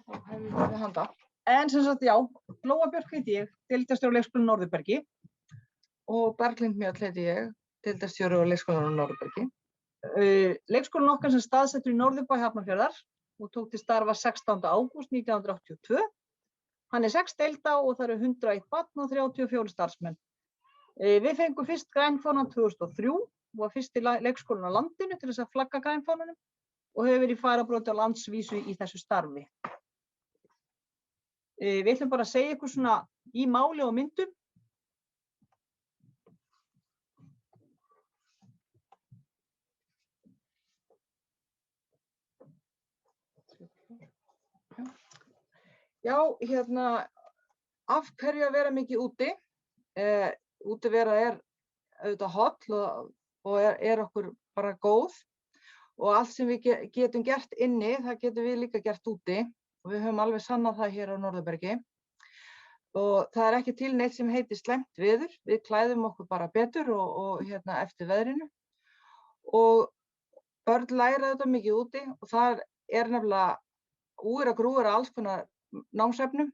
þá hefði ég við handa. En sem sagt, já, Lóa Björk heiti ég, deildarstjóri á leikskólanum Norðurbergi og Berglind Mjöll heiti ég, deildarstjóri á leikskólanum Norðurbergi. Leikskólinn okkar sem staðsettur í Norðurbæ Hafnarfjarðar og tók til starfa 16. ágúst 1982. Hann er 6 deilda og það eru 101 barn og 34 starfsmenn. Við fengum fyrst grænfánan 2003 og var fyrsti leikskólinn á landinu til þess að flagga grænfánanum og hefur verið í fararbroddi á landsvísu í þessu starfi. Við ætlum bara að segja ykkur svona í máli og myndum. Já, af hverju að vera mikið úti? Útivera er auðvitað holl og er okkur bara góð og allt sem við getum gert inni, það getum við líka gert úti og við höfum alveg sannað það hér á Norðurbergi og það er ekki til neitt sem heitir slæmt veður, við klæðum okkur bara betur og eftir veðrinu og börn læra þetta mikið úti og það er nefnilega úr að grúir alls konar námsefnum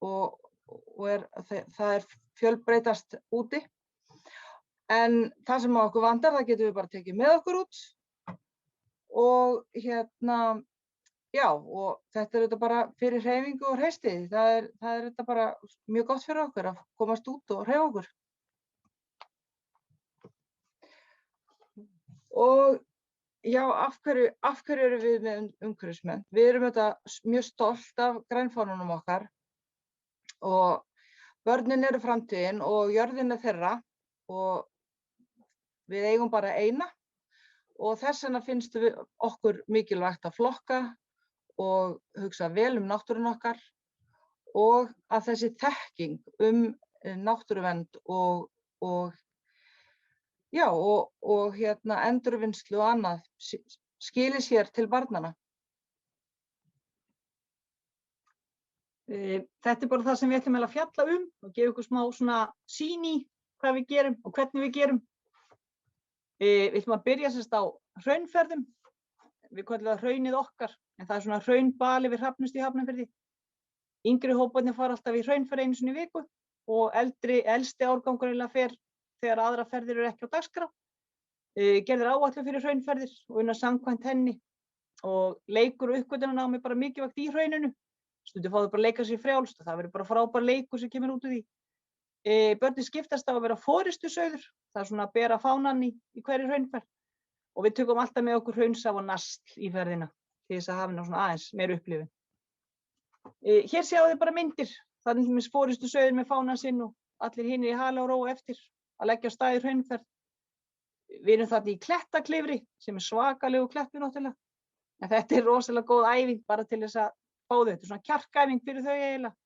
og það er fjölbreytast úti. En það sem okkur vandar, það getum við bara tekið með okkur út og já, og þetta er þetta bara fyrir hreyfingu og hreysti. Það er þetta bara mjög gott fyrir okkur að komast út og hreyfa okkur. Og já, af hverju erum við með umhverfismenn? Við erum þetta mjög stolt af grænfánunum okkar og börnin eru framtíðin og jörðin er þeirra og við eigum bara eina og þess vegna finnst okkur mikilvægt að flokka og hugsa vel náttúruna okkar og að þessi þekking náttúruvernd og endurvinnslu og annað skili sér til barnanna. Þetta er bara það sem við ætlum að fjalla og gefa ykkur smá svona sýn í hvað við gerum og hvernig við gerum. Við ætlum að byrja semst á hraunferðum. Við köllum það hraunið okkar, en það er svona hraunbali við Hrafnistu í Hafnarfirði. Yngri hóparnir fara alltaf í hraunferð einu sinni í viku og elsti árgangur fer þegar aðra ferðir eru ekki á dagskrá. Gerðir áætlun fyrir hraunferðir og unnar samkvæmt henni og leikur og uppgötvunarnámi bara mikilvægt í hrauninu. Stundum fá þau bara að leika sér frjálst og það verður bara frábær leikur sem kemur út úr því. Börnin skiptast á að vera forystusauður, það er svona að bera fánann í hverri hraunferð og við tökum alltaf með okkur hraunsaf og nasl í ferðina til þess að hafa svona aðeins meir upplifun. Hér sjáu þið bara myndir, það er til dæmis forystusauður með fánan sinn og allir hinir í hala og róa eftir að leggja á stað í hraunferð. Við erum þarna í klettaklifri sem er svakalegu klettur náttúrulega, en þetta er rosalega góð æfing bara til þess að fá þau. Þetta er svona kjarkæfing fyrir þau eiginlega,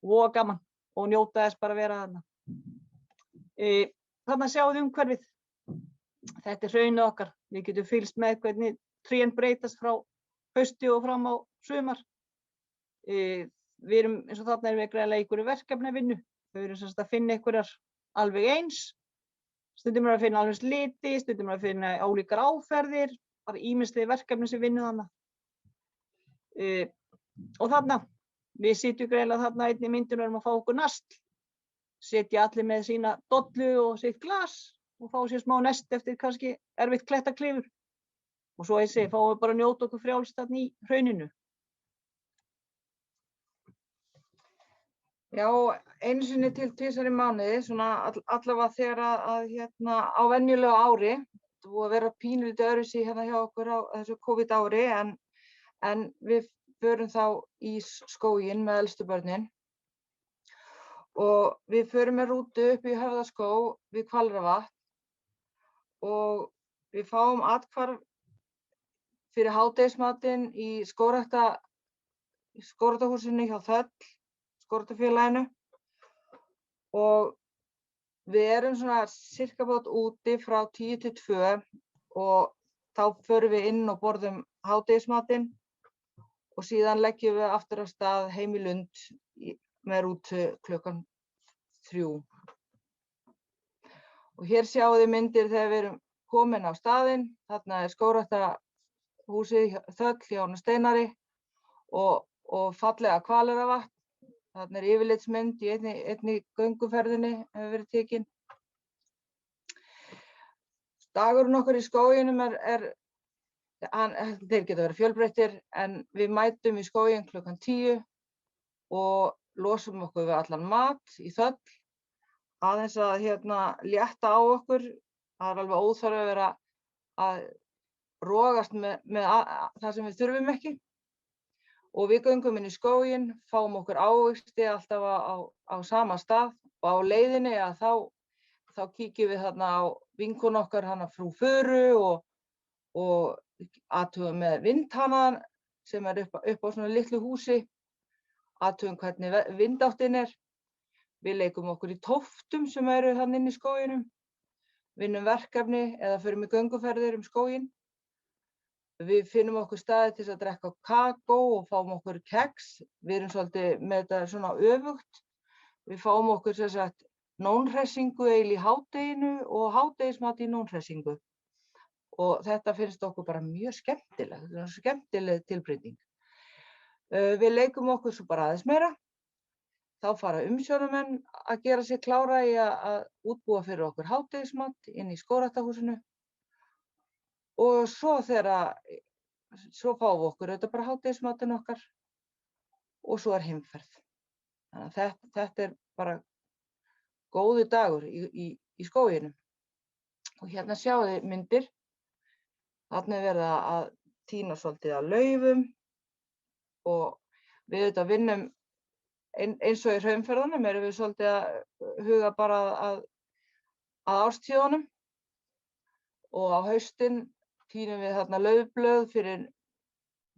voða gaman og njóta þess bara að vera þarna. Þarna sjáum við umhverfið. Þetta er hraunið okkar. Við getum fylgst með hvernig trén breytast frá hausti og fram á sumar. Við erum, eins og þarna erum við greiðlega í einhverju verkefnavinnu. Þau eru sem sagt að finna einhverjar alveg eins. Stundum er að finna alveg liti, stundum er að finna ólíkar áferðir, bara ýmisleg verkefni sem vinnum þarna. Og þarna, við sitjum greiðlega þarna einnig í myndinu og erum að fá okkur nasl. Sitja allir með sína dollu og sitt glas og fá sér smá nest eftir kannski erfitt klettaklifur. Og svo fáum við bara að njóta okkur frjálst þarna í hrauninu. Já, einu sinni til 2 í mánuði, svona allavega þegar á venjulegu ári. Það búið að vera pínulítið öðruvísi hjá okkur á þessu COVID ári, en við förum þá í skóginn með elstu börnin. Og við förum með rútu upp í Höfðaskóg við Hvalravatn og við fáum athvarf fyrir hádegismatinn í skógræktarhúsinu hjá Þöll, skógræktarfélaginu og við erum svona sirka bát úti frá 10 til 2 og þá förum við inn og borðum hádegismatinn og síðan leggjum við aftur af stað heim í Lund með rútu klukkan 3. Og hér sjáum þið myndir þegar við erum komin á staðinn. Þarna er skógræktarhúsið Þöll hjá honum Steinari og og fallega Hvaleyrarvatn. Þarna yfirlitsmynd í einni gönguferðinni hefur verið tekin. Dagurinn okkar í skóginum þeir geta verið fjölbreyttir, en við mætum í skóginn klukkan 10 og losum okkur við allan mat í þöll, aðeins að létta á okkur. Það alveg óþarfi að vera að rogast með það sem við þurfum ekki. Og við göngum inn í skóginn, fáum okkur ávexti alltaf á sama stað, og á leiðinni þá kíkjum við þarna á vinkonu okkar, hana frú Föru, og athugum með vindhana sem upp á svona litlu húsi, athugum hvernig vindáttin er. Við leikum okkur í tóftum sem eru þarna inn í skóginum, vinnum verkefni eða förum í gönguferðir skóginn. Við finnum okkur staði til að drekka kakó og fáum okkur keks. Við erum svolítið með þetta svona öfugt. Við fáum okkur sem sagt nónhressingu eiginlega í hádeginu og hádegismat í nónhressingu. Og þetta finnst okkur bara mjög skemmtilegt. Þetta er skemmtileg tilbreyting. Við leikum okkur svo bara aðeins meira. Þá fara umsjónarmenn að gera sig klára í að útbúa fyrir okkur hádegismat inn í skógræktarhúsinu. Og svo fáum við okkur auðvitað bara hádegismatinn okkar og svo heimferð. Þannig að þetta er bara góður dagur í skóginum. Og hérna sjáið þið myndir. Þarna er verið að tína svolítið af laufum og við auðvitað vinnum eins og í hraunferðunum erum við svolítið að huga bara að árstíðunum, og á haustin tínum við þarna laufblöð fyrir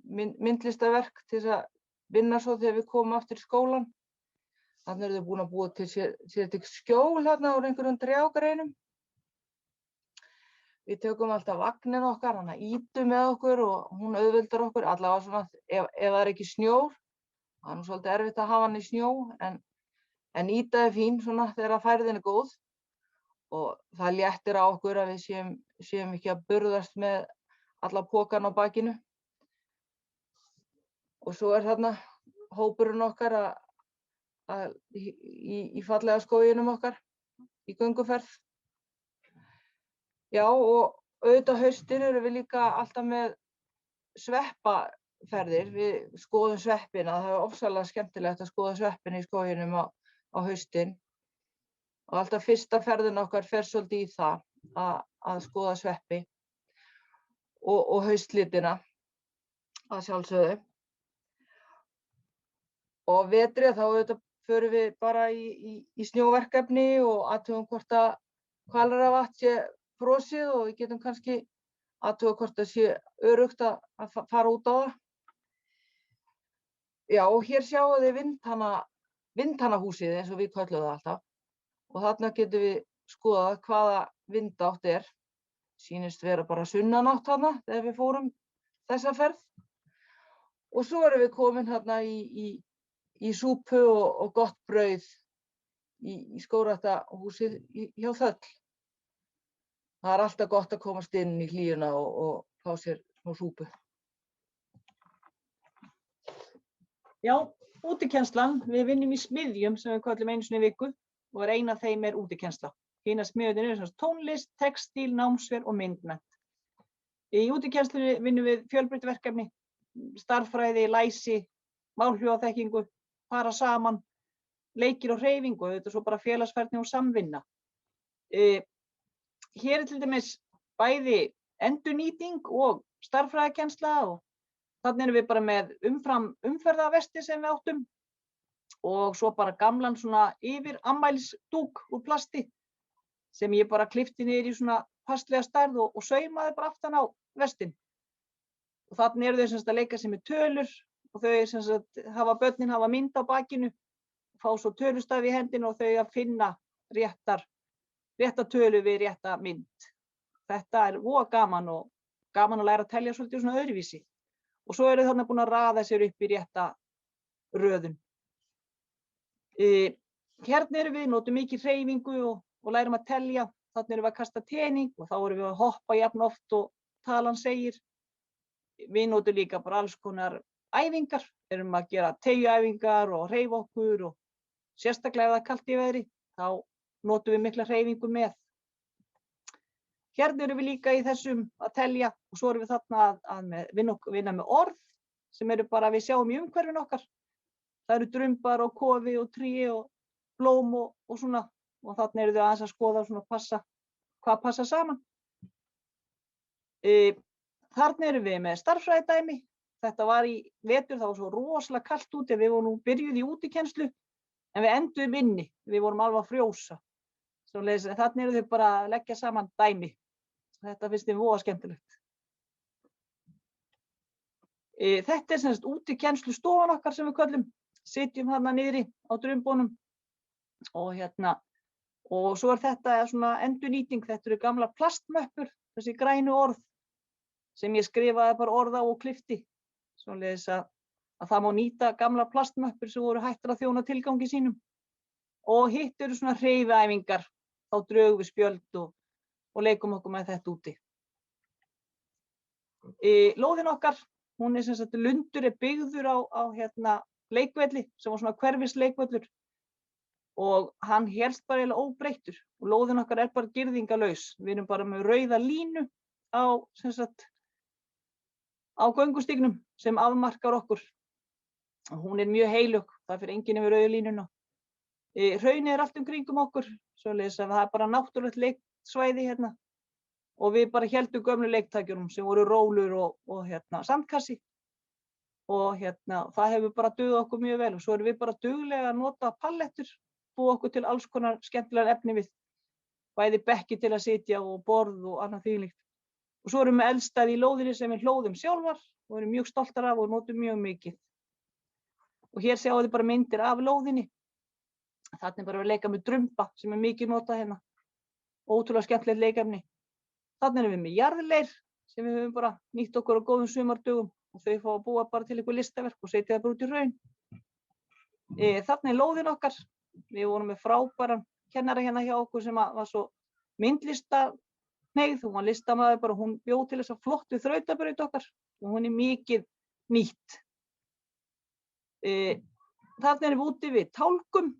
myndlistaverk til að vinna svo þegar við komum aftur í skólann. Þarna eru þau búin að búa til sér til skjól þarna úr einhverjum trjágreinum. Við tökum alltaf vagnin okkar, hana Ídu með okkur, og hún auðveldar okkur allavega svona ef það er ekki snjór. Það er nú svolítið erfitt að hafa hann í snjó, en Ída er fín svona þegar færðin er góð. Og það léttir á okkur að við séum ekki að burðast með alla pokan á bakinu. Og svo er þarna hópurinn okkar í fallega skóginum okkar, í gönguferð. Já, og auðvitað haustin erum við líka alltaf með sveppaferðir. Við skoðum sveppina, það er ofsalega skemmtilegt að skoða sveppina í skóginum á haustin. Og alltaf fyrsta ferðin okkar fer svolítið í það að skoða sveppi og haustlitina að sjálfsögðu. Og vetri þá auðvitað förum við bara í snjóverkefni og athugum hvort að Hvaleyrarvatn sé frosið, og við getum kannski athuga hvort það sé öruggt að fara út á það. Já, og hér sjáum við vindhanahúsið eins og við köllum það alltaf. Og þarna getum við skoðað hvaða vindátt er. Sýnist vera bara sunnanátt þarna þegar við fórum þessa ferð. Og svo erum við komin þarna í súpu og gott brauð í skógræktarhúsið hjá Þöll. Það er alltaf gott að komast inn í hlýjuna og fá sér smá súpu. Já, útikennslan. Við vinnum í smiðjum sem við köllum einu sinni í viku, og ein af þeim er útikennsla. Hinar smiðjurnar eru tónlist, textíl, námsver og myndmennt. Í útikennslunni vinnum við fjölbreytt verkefni, stærðfræði, læsi, málhljóðaþekkingu, fara saman, leikir og hreyfingu, og þetta er svo bara félagsfærni og samvinna. Hér er til dæmis bæði endurnýting og stærðfræðikennsla, og þannig erum við bara með umferðarvesti sem við áttum, og svo bara gamlan svona yfir afmælisdúk úr plasti sem ég bara klippti niður í svona passlega stærð og saumaði bara aftan á vestin. Og þannig eru þau sem sagt að leika sér með tölur, og þau sem sagt börnin hafa mynd á bakinu, fá svo tölustafi í hendina og þau að finna rétta tölu við rétta mynd. Þetta er voða gaman, og gaman að læra að telja svolítið svona öðruvísi. Og svo eru þau þarna búin að raða sér upp í rétta röðun. Hérna erum við, notum mikið hreyfingu og lærum að telja. Þarna erum við að kasta tening og þá erum við að hoppa jafn oft og talan segir. Við notum líka bara alls konar æfingar, erum að gera teygjuæfingar og hreyfa okkur og sérstaklega ef það er kalt í veðri, þá notum við mikla hreyfingu með. Hérna erum við líka í þessum að telja og svo erum við þarna að vinna með orð sem eru bara við sjáum í umhverfinu okkar. Það eru drumbar og kofi og tré og blóm og svona og þarna eru þau aðeins að skoða svona hvað passa saman. Þarna erum við með stærðfræðidæmi. Þetta var í vetur, það var svo rosalega kalt úti, við vorum nú byrjuð í útikennslu en við enduðum inni, við vorum alveg að frjósa. Svoleiðis, þarna eru þau bara að leggja saman dæmi. Þetta finnst þeim voða skemmtilegt. Þetta er sem sagt útikennslustofan okkar sem við köllum. Sitjum þarna niðri á drumbunum og svo er þetta svona endurnýting. Þetta eru gamlar plastmöppur, þessi grænu orð sem ég skrifaði bara orð á og klippti. Svoleiðis að það má nýta gamlar plastmöppur sem voru hættar að þjóna tilgangi sínum. Og hitt eru svona hreyfiæfingar, þá drögum við spjöld og leikum okkur með þetta úti. Lóðin okkar, hún er sem sagt lundur er byggður á leikvelli sem var svona hverfisleikvöllur og hann hélst bara eiginlega óbreyttur og lóðin okkar er bara girðingalaus. Við erum bara með rauða línu á göngustígnum sem afmarkar okkur. Hún er mjög heilög, það fyrir enginn yfir rauðu línuna. Hraunið er allt kringum okkur, svoleiðis að það er bara náttúrulegt leiksvæði hérna. Og við bara héldum gömlu leiktækjunum sem voru rólur og sandkassi. Og það hefur bara dugað okkur mjög vel og svo erum við bara duglega að nota pallettur, búa okkur til alls konar skemmtilegar efni við. Bæði bekki til að sitja og borð og annað þvílíkt. Og svo erum við eldstæði í lóðinni sem við hlóðum sjálfar og erum mjög stoltar af og notum mjög mikið. Og hér sjáum við bara myndir af lóðinni. Þarna er bara að leika með drumba sem er mikið notað hérna. Ótrúlega skemmtilegt leikefni. Þarna erum við með jarðleir sem við höfum bara nýtt okkur á góðum sumardögum og þau fá að búa bara til eitthvað listaverk og setja það bara út í hraun. Þarna er lóðin okkar. Við vorum með frábæran kennara hérna hjá okkur sem var svo myndlistarhneigð. Hún var listamaður bara, hún bjó til þessa flottu þrautabraut okkar og hún er mikið nýtt. Þarna erum við úti við tálgum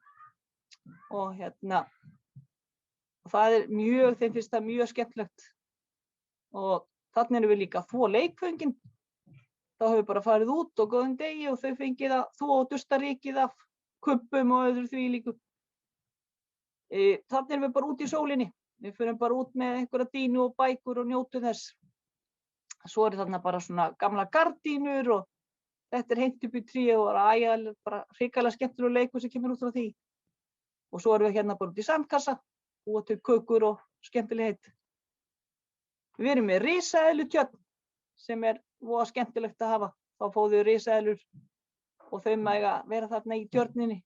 og það er þeim finnst það mjög skemmtilegt. Og þarna erum við líka að þvo leikföngin. Þá höfum við bara farið út og góðum degi og þau fengið að þvo og dusta rykið af kubbum og öðru þvílíku. Þarna erum við bara út í sólinni. Við förum bara út með einhverja dýnu og bækur og njótum þess. Svo er þarna bara svona gamla gardínur og þetta er hengt upp í tré og bara hrikalega skemmtilegur leikur sem kemur út frá því. Og svo erum við hérna bara út í sandkassa, búa til kökur og skemmtilegheit. Við erum með risaeðlutjörn sem er voða skemmtilegt að hafa. Þá fá þau risaeðlur og þau mega vera þarna í tjörninni.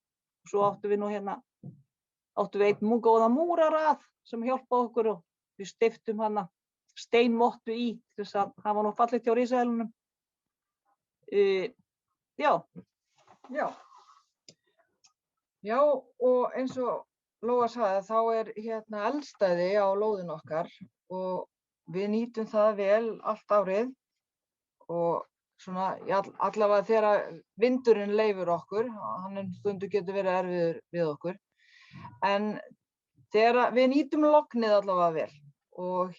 Og svo áttum við einn góðan múrarað sem hjálpaði okkur og við steyptum hana steinmottu í til þess að hafa nú fallegt hjá risaeðlunum. Já, og eins og Lóa sagði þá er eldstæði á lóðin okkar og við nýtum það vel allt árið og svona allavega þegar vindurinn leyfir okkur, hann stundum getur verið erfiður við okkur, en þegar við nýtum lognið allavega vel og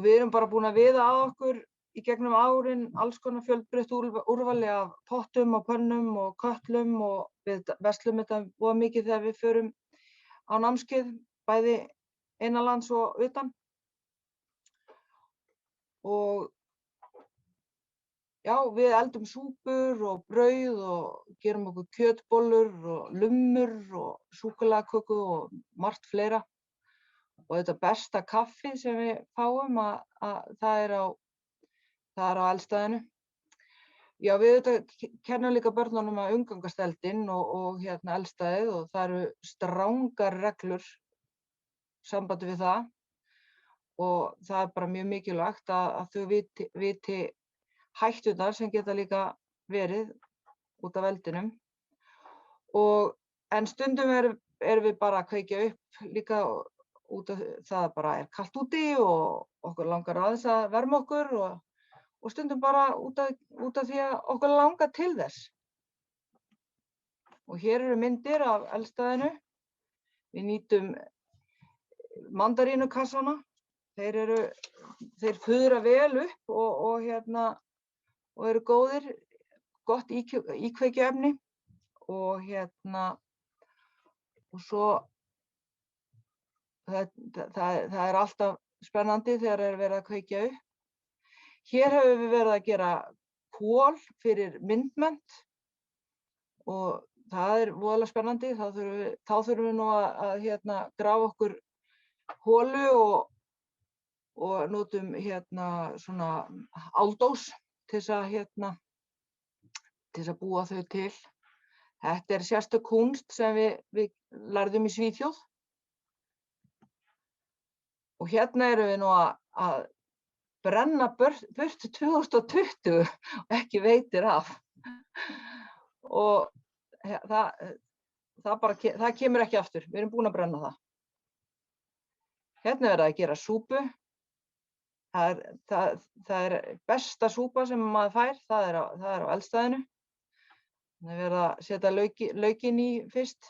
við erum bara búin að viða að okkur í gegnum árin alls konar fjölbreytt úrvali af pottum og pönnum og kötlum og við verslum þetta voða mikið þegar við förum á námskeið, bæði innanlands og utan. Og já, við eldum súpur og brauð og gerum okkur kjötbollur og lummur og súkkulaðiköku og margt fleira. Og þetta besta kaffi sem við fáum það er á eldstæðinu. Já, við kennum líka börnunum að umgangast eldinn og eldstæðið og það eru strangar reglur sambandi við það og það er bara mjög mikilvægt að þau viti hætturnar sem geta líka verið út af eldinum. En stundum erum við bara að kveikja upp líka út af það bara er kalt úti og okkur langar aðeins að verma okkur og stundum bara út af því að okkur langar til þess. Og hér eru myndir af eldstæðinu. Við nýtum mandarínukassana. Þeir fuðra vel upp og eru góðir, gott íkveikjuefni og og svo það er alltaf spennandi þegar verið að kveikja upp. Hér höfum við verið að gera kol fyrir myndmennt og það er voðalega spennandi. Þá þurfum við nú að grafa okkur holu og notum svona áldós til þess að búa þau til. Þetta er sérstök kúnst sem við lærðum í Svíþjóð. Og hérna erum við nú að brenna burt 2020 og ekki veitir af. Og það kemur ekki aftur. Við erum búin að brenna það. Hérna er verið að gera súpu. Það er besta súpa sem maður fær. Það er á eldstæðinu. Það er verið að setja laukinn í fyrst.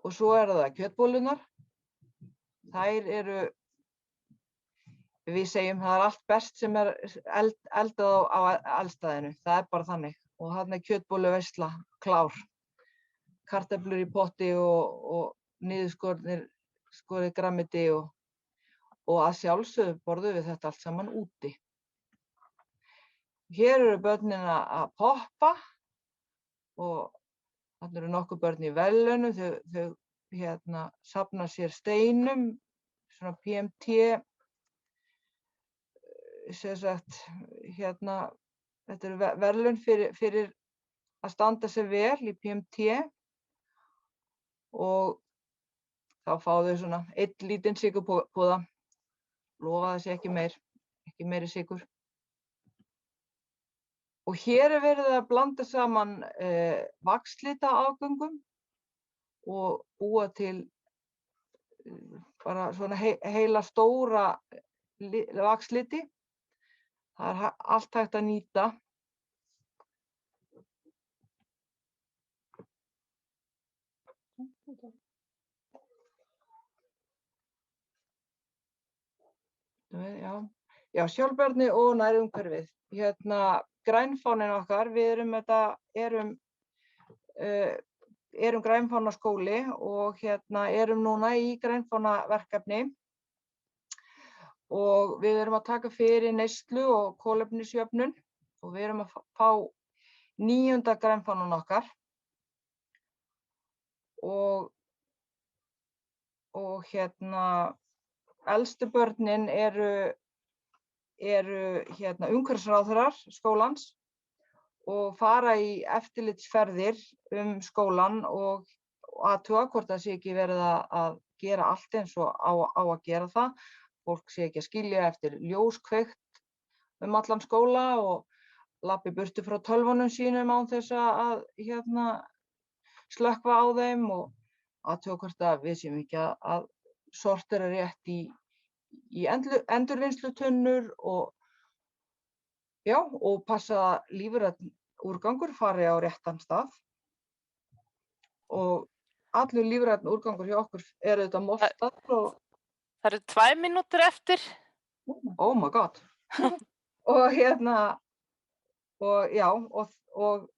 Og svo það kjötbollurnar. Þær eru, við segjum, það er allt best sem er eldað á eldstæðinu. Það er bara þannig. Og þarna er kjötbolluveisla klár. Kartöflur í potti og niðurskorið grænmeti og að sjálfsögðu borðum við þetta allt saman úti. Hér eru börnin að poppa og þarna eru nokkur börn í verðlaunum. Þau safna sér steinum, svona PMT, sem sagt, þetta eru verðlaun fyrir að standa sig vel í PMT og þá fá þau svona einn lítinn sykurpúða. Lofa þessi ekki meiri sykur. Og hér er verið að blanda saman vaxlitaafgöngum og búa til bara svona heila stóra vaxliti. Það er allt hægt að nýta. Já, sjálfbærni og nærumhverfið. Grænfáninn okkar, við erum grænfánaskóli og erum núna í grænfánaverkefni og við erum að taka fyrir neyslu og kolefnisjöfnun og við erum að fá 9. grænfánan okkar og elstu börnin eru umhverfisráðherrar skólans og fara í eftirlitsferðir skólann og athuga hvort það sé ekki verið að gera allt eins og á að gera það. Fólk sé ekki að skilja eftir ljóskveikt allan skóla og labbi burtu frá tölvunum sínum án þess að slökkva á þeim og athuga hvort að við séum ekki að sortera rétt í endurvinnslutunnur og passa að lífrænn úrgangur fari á réttan stað. Og allur lífrænn úrgangur hjá okkur þetta moltar og Það eru 2 mínútur eftir. Oh my god. og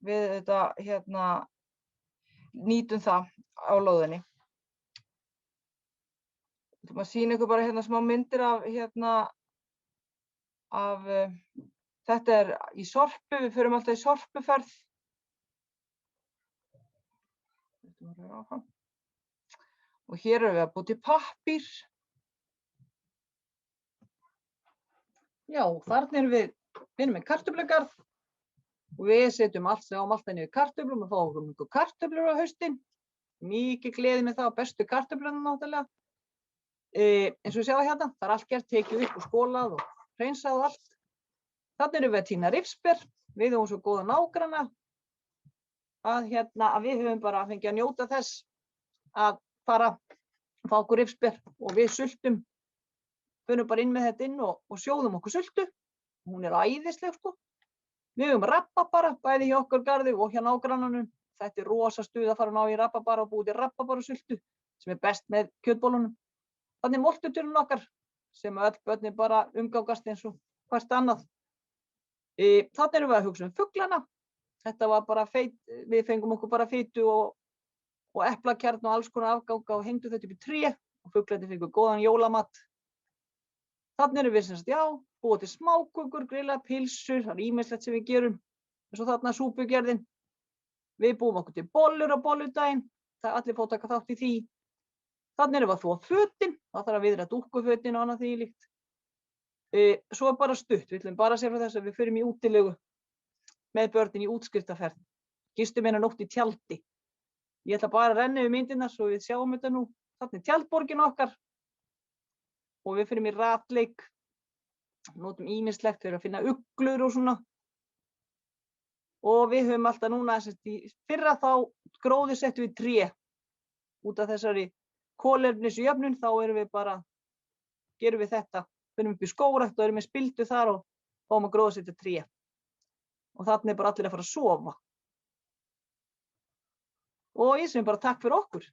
við þetta nýtum það á lóðinni. Þú maður sýna ykkur bara smá myndir af þetta er í Sorpu, við förum alltaf í Sorpuferð. Og hér erum við að búa til pappír. Já, þarna erum við með kartöflugarð og við setjum sjáum alltaf niður kartöflum og fáum okkur kartöflur á haustin. Mikið gleði með það, bestu kartöflurnar náttúrulega. Eins og við sjáum hérna, það er allt gert, tekið upp og skolað og hreinsað og allt. Þarna erum við að tína rifsber, við höfum svo góða nágranna að við höfum bara fengið að njóta þess að fara að fá okkur rifsber og við sultum förum bara inn með þetta inn og sjóðum okkur sultu. Hún æðisleg, sko. Við höfum rabarbara, bæði hjá okkar garði og hjá nágrannanum. Þetta rosa stuð að fara að ná í rabarbara og búið til rabarbarasultu, sem best með kjötbollunum. Þannig moltuturinn okkar, sem öll börnin bara umgangast eins og hvert annað. Þarna erum við að hugsa fuglana. Þetta var bara við fengum okkur bara fitu og eplakjarn og alls konar afganga og hengdu þetta upp í tré og fuglarnir fengu góðan jólamat. Þarna erum við sem sagt, búið til smákökur, grilla, pilsur, það ýmislegt sem við gerum. Eins og þarna súpugerðin. Við búum okkur til bollur á bolludaginn, allir fá taka þátt í því. Þarna erum við að þvo fötin, það þarf að viðra dúkkufötin og annað því líkt. Svo bara stutt, við ætlum bara að segja frá þess að við förum í útilegu með börnin í útskriftarferð. Gistum eina nótt í tjaldi. Ég ætla bara að renna yfir myndirnar svo við sjáum þetta nú. Þarna tjaldborgin okkar og við förum í ratleik. Notum ýmislegt fyrir að finna uglur og svona. Og við höfum alltaf núna, í fyrra þá gróðursettum við tré. Út af þessari kolefnisjöfnun þá gerum við þetta. Förum upp í skógrækt og erum með spildu þar og fáum að gróðursetja tré. Og þarna bara allir að fara að sofa. Og ég sem bara takk fyrir okkur.